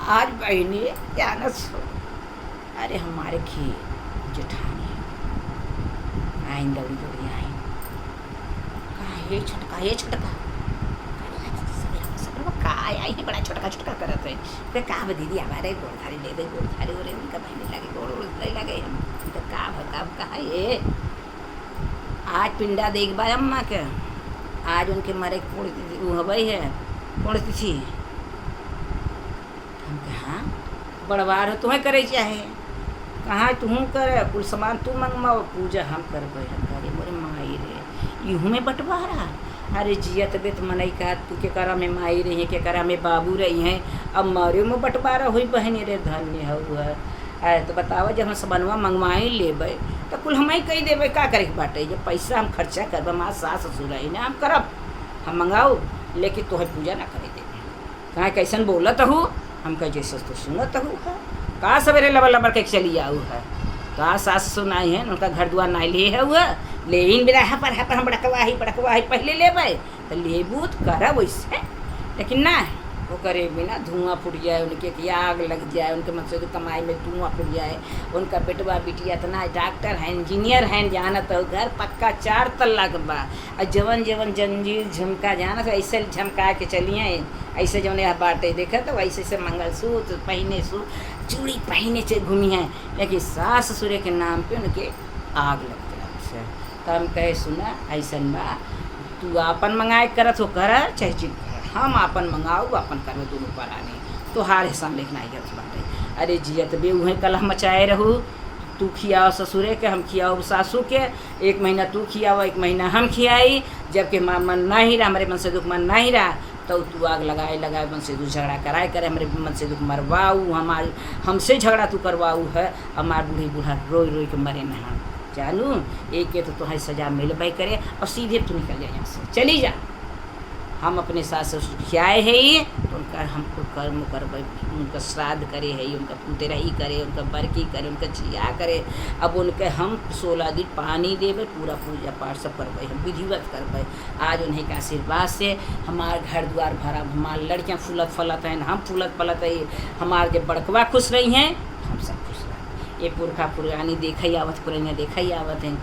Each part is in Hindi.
आज बहनी क्या न सो, अरे हमारे की जेठानी आई दौड़ी दौड़ी आई, कहा ये छटका का आई है, बड़ा छोटका छोटका करत है। तो का दीदी हमारे गोड़धारी ले दे, गोड़धारी हो रहे उनका बहने लगे, गोड़ उड़ने लगे। तो का कहा ये आज पिंडा देख बा अम्मा के, आज उनके मरे हवई है पुण्यतिथि थी। हम कहाँ बड़वार हो तुम्हें करे चाहे, कहाँ तुम करे कुल सामान तू मंगवाओ, पूजा हम कर करे मोरे माई रे यूँ में बंटवारा। अरे जिया तबियत मनई का तू के करा में माई रही है, के करा में बाबू रही हैं, अब मारे में बंटवारा हुई बहनी रे धन्य हुआ। अरे तो बताओ जब हम सबनवा मंगवाई लेबै तो कुल हम ही कही देवे का करे बाटे, जब पैसा हम खर्चा करब हमार सास ससुर है ना, हम करब हम मंगाओ, लेकिन तोहर पूजा ना करे देवे। कहाँ कैसन बोलत हूँ हम कह जैसे तो सुनत हूँ है, कहाँ सवेरे लबर लबर के चली आऊ है। तो आज सास ससुर नहीं है, उनका घर दुआर नहीं ले है हुआ, लेकिन बिना है पर हम बड़कवाही पहले लेबै तो लेबू तो करब वैसे, लेकिन ना वो करे बिना धुआं फूट जाए, उनके की आग लग जाए, उनके मतलब की कमाई में धुआं फूट जाए। उनका बेटवा बिटिया इतना डॉक्टर हैं इंजीनियर हैं, जानत हो घर पक्का 4 तल्ला के बा, और जवन जवन जंजीर झुमका जानत ऐसे झमका के चलिए, ऐसे जवन यहाँ बाटे देखा तो वैसे से मंगलसूत्र पहने चूड़ी पहने से घूमी हैं, लेकिन सास ससुर के नाम पे उनके आग लग जाए। तो हम कहे सुना ऐसन बा, तू अपन मंगाए करत हो कर चाहे चिट कर, हम अपन मंगाओ अपन करवे दोनों पर आने तो हार हिसाब लेकिन आई गत बाटे। अरे जियत बे उहें कलह मचाए रहू, तू खियाओ ससुरे के हम खियाओ सासू के, 1 महीना तू खियाओ 1 महीना हम खियाई, जबकि मन नहीं रहा हमारे मन से दुख मन नहीं रहा तो तू आग लगाए मन से दुख झगड़ा कराए करे, हमारे मन से दुख मरवाऊ, हमारे हमसे झगड़ा तू करवाऊ है, हमार बूढ़ी बूढ़ा रोई रोई के मरे नहा जानू। एक के तो तुम्हारी सजा मिल भाई करे और सीधे तू निकल जाए यहाँ से चली जा। हम अपने सास ससुर खियाए है ये तो उनका हमको कर्म करबै, उनका श्राद्ध करे है, उनका पुतरही करे, उनका बरकी करे, उनका छिया करे। अब उनके हम 16 दिन पानी देवे, पूरा पूजा पाठ सब करबै, हम विधिवत करबै। आज उन्हीं का आशीर्वाद से हमार घर द्वार भरा, हमार लड़कियाँ फूलत फलत हैं, हम फूलत फलत है, हमार के बड़कवा खुश रही हैं, हम सब खुश रहे। ये पुरखा पुरानी देखा ही आवत, पुरानिया देखा ही आवत हैं,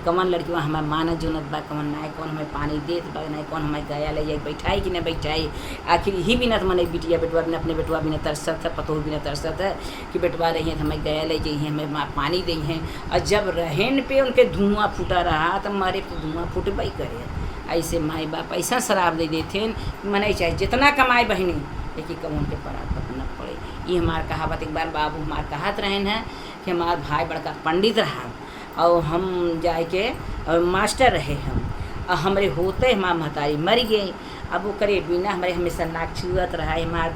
कमन लड़की वहाँ हमारे माना जोनत बा, कमन ना कौन हमें पानी देत बा, ना कौन हमें गया ले जाए बैठाई कि ना बैठाई। आखिर ही बिना तो मन बिटिया बेटवा बिना अपने बेटवा बिना तरसत है, पतोह बिना तरसत है कि बेटवा रही हैं तो हमें गया ले जाइए, हमें पानी दी हैं। और जब रहन पे उनके धुआं फूटा रहा तो हमारे तो धुआं फूटबई करे। ऐसे माई बाप ऐसा शराब दे देते मने चाहे जितना कमाए बहनी, लेकिन कब उनके परापत न पड़े। ये हमार कहावत एक बार बाबू हमार कहत रहन है कि हमार भाई बड़का पंडित रहा और हम जाए के मास्टर रहे हम, और हमारे होते हमार महतारी मर गई। अब वो करे बिना हमारे हमेशा नाक छुअत रहा, हमार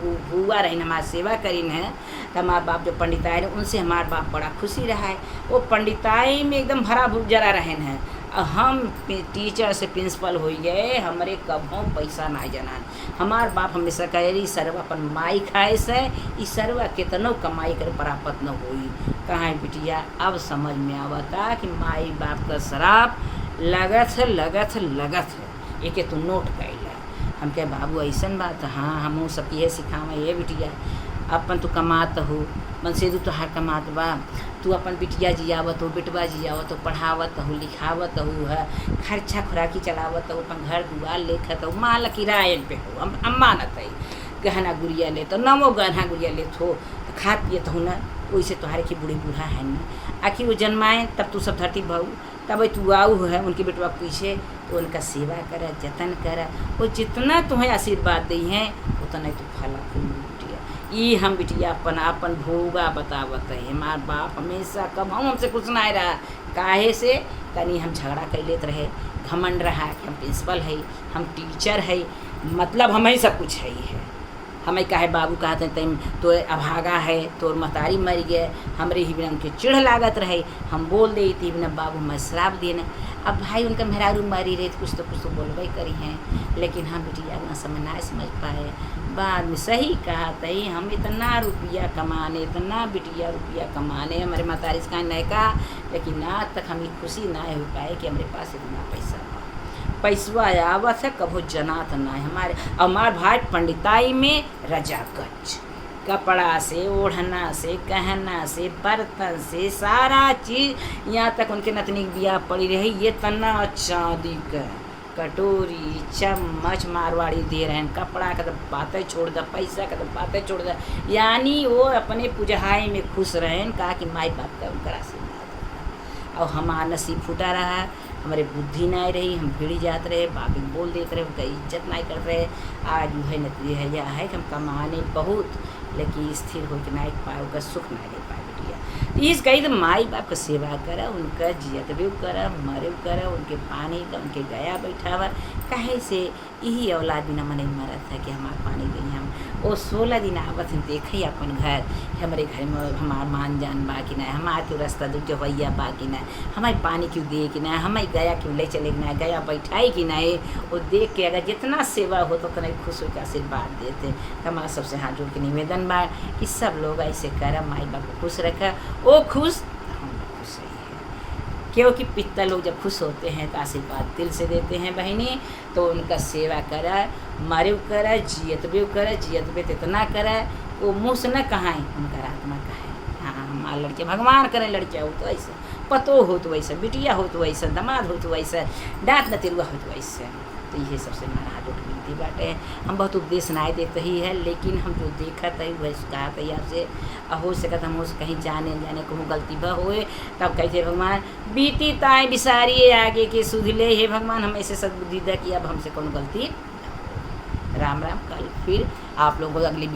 बुआ रही हमार सेवा करीन है। तो हमारे बाप जो पंडिताई रहे उनसे हमारे बाप बड़ा खुशी रहा है, वो पंडिताई में एकदम भरा जरा रहन है। हम टीचर से प्रिंसिपल हो गए, हमारे कभों पैसा ना जाना। हमार बाप हमेशा कहे रही सर्व अपन माई खाए से ई सर्व कितनों कमाई कर प्राप्त न होई। कहाँ बिटिया अब समझ में आवता कि माई बाप का शराब लगत है एक तो नोट कैला। हम कहे बाबू ऐसन बात, हाँ हम सब ये सिखावे ये बिटिया अपन तो कमात हो, मन से तू तोहार कमात बा, तू अपन बिटिया जियावत हो, बेटवा जियावत हो, पढ़ावत हो, लिखावत हो, है खर्चा खुराकी चलावत हो, अपन घर दुआर लेखत हो, माल किराए पे हो, अम्मानत है, गहना गुड़िया ले तो नमो गहना गुड़िया ले हो, खा पियत हो ना, वैसे तोहारे की बूढ़ी बूढ़ा है ना। आखिर वो जन्माए तब तू सब धरती भाऊ, तब तू आऊ है उनके बेटवा पीछे, तो उनका सेवा करा जतन करा, वो जितना तुम्हें आशीर्वाद दी हैं उतना तू फला फूल बिटिया। ये हम बिटिया अपन भोगा बतावत है। हमार बाप हमेशा कब हमसे कुछ ना रहा, काहे से कहीं हम झगड़ा कर लेते रहे, घमंड रहा कि हम प्रिंसिपल है, हम टीचर है, मतलब हम ही सब कुछ है। हमें काहे बाबू कहते हैं तुम तो अभागा है, तोर महतारी मर गए, हमरे ही बिना उनके चिढ़ लागत रहे, हम बोल दे थी बिना बाबू मैं श्राप देना। अब भाई उनका मेहरारू मारी रहे तो कुछ तो बोलबे करी हैं, लेकिन हम बिटिया ना समझ पाए। बाद में सही कहा तही हम इतना रुपया कमाने, इतना बिटिया रुपया कमाने हमारे महतारी से नहीं कहा, लेकिन आज तक हमें खुशी ना हो पाए कि हमारे पास इतना पैसा आवत है, कभो जनात ना है। हमारे भाई पंडिताई में रजागज कपड़ा से, ओढ़ना से, गहना से, बर्तन से, सारा चीज़, यहाँ तक उनके नतनी के बियाह पड़ी रही। ये तना चांदी का कटोरी, चम्मच मारवाड़ी दे रहे हैं, कपड़ा का तो बातें छोड़ द, पैसा का तो बातें छोड़ द। यानी वो अपने पुजहाई में खुश रहें, कहा कि माई बाप का उनका आशीर्वाद। और हमारा नसीब फूटा रहा, हमारे बुद्धि नहीं रही, हम भिड़ी जाते रहे, बाकी बोल देते रहे, उनका इज्जत नहीं करते रहे। आज जो है नतीजा है यह है कि हम कमाने बहुत, लेकिन स्थिर हो के नहीं पाए, उनका सुख नहीं ले पाए बेटिया। इस कही तो माई बाप का सेवा करा, उनका जियत भी करा, मरे करा, उनके पानी का उनके गया बैठावा। कहे से यही औलाद बिना मन मरत था कि हमारे पानी गई हम वो 16 दिन आवत हम देखे अपन घर, हमारे घर में हमार मान जान बा कि नहीं, हमारे क्यों रास्ता दूर जवैया बा कि नहीं, हमारे पानी क्यों दे कि नहीं, हमें गया क्यों ले चले कि नहीं, गया बैठाई कि नहीं। वो देख के अगर जितना सेवा हो तो कहीं खुश होकर आशीर्वाद देते। तो हमारा सबसे हाथ जोड़ के निवेदन बा कि सब लोग ऐसे करा, माई बाप को खुश रखा, वो खुश हम खुश रही है। क्योंकि पिता लोग जब खुश होते हैं तो आशीर्वाद दिल से देते हैं बहनी। तो उनका सेवा करा, मरे करा, जियत भी करा, जियत भी इतना करा, वो मुँह से न कहाएँ, उनका आत्मा कहे। हाँ हमारे लड़के भगवान करें, लड़कियाँ हो तो ऐसा, पतो हो तो वैसा, बिटिया हो तो वैसा, दामाद हो तो वैसा, डाँट नतिरुआ हो तो वैसा। तो ये सबसे हमारा हाथ उठ विनती बाटे। हम बहुत उपदेश नहीं देते ही है, लेकिन हम जो देखा था वह कहा था आपसे, हो सकता हम उस कहीं जाने कहूँ गलती भ होए, तब कहते भगवान बीती ताए बिसारिए आगे के सुधले, हे भगवान हम ऐसे सद्बुद्धि दा कि अब हमसे कौन गलती। राम राम। कल फिर आप लोगों को अगली वीडियो